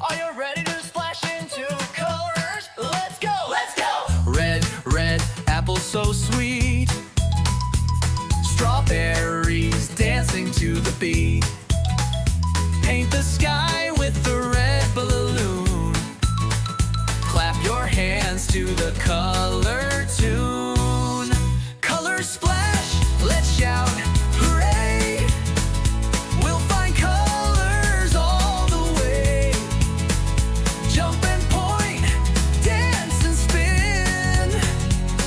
Are you ready to splash into colors? Let's go! Let's go! Red, red, apple so sweet. Strawberries dancing to the beat. Paint the sky with the red balloon. Clap your hands to the color tune. Color splash, let's shout, hooray! We'll find colors all the way. Jump and point, dance and spin.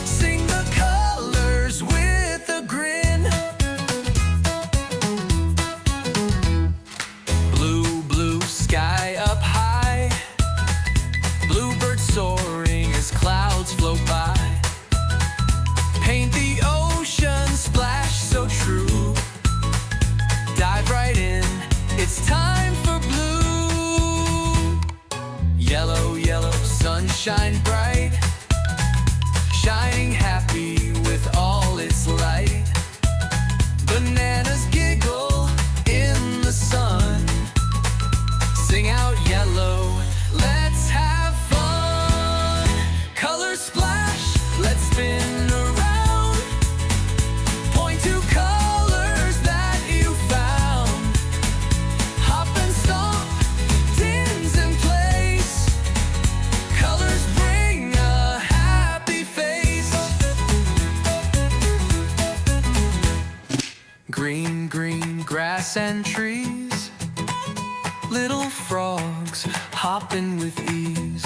Sing the colors with a grin. Blue, blue sky up high. Bluebird soaring as clouds float by. Paint the ocean, splash so true. Dive right in, it's time for blue. Yellow, yellow, sunshine bright. Shining happy with all its light. Bananas giggle in the sun. Sing out yellow, let's have fun. Color splash, let's spin around. Point to colors that you found. Hop and stomp, dance in place. Colors bring a happy face. Green, green grass and trees. Little frogs hopping with ease.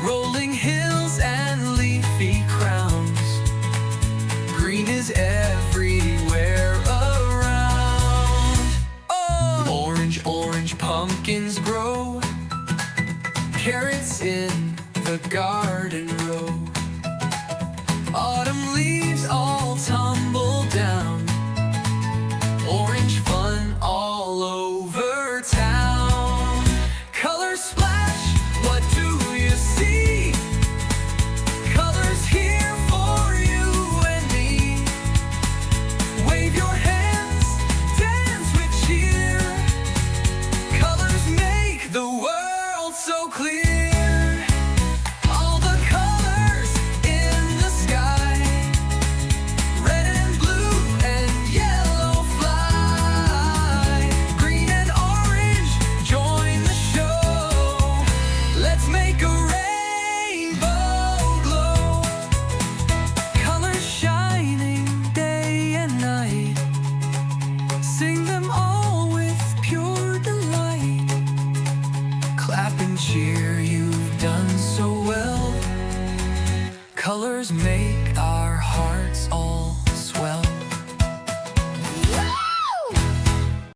Rolling hills and leafy crowns. Green is everywhere around. Oh! Orange, orange pumpkins grow. Carrots in the garden row. Autumn leaves all tumble down. Orange fun all over town. Color splash, what do you see? Colors here for you and me. Wave your hands, dance with cheer. Colors make the world so clear. All the colors in the sky. Red and blue and yellow fly. Green and orange join the show. Let's make a rainbow glow. Colors shining day and night. Sing them all with pure delight. Clap and cheer, you've done so well. Colors make our hearts all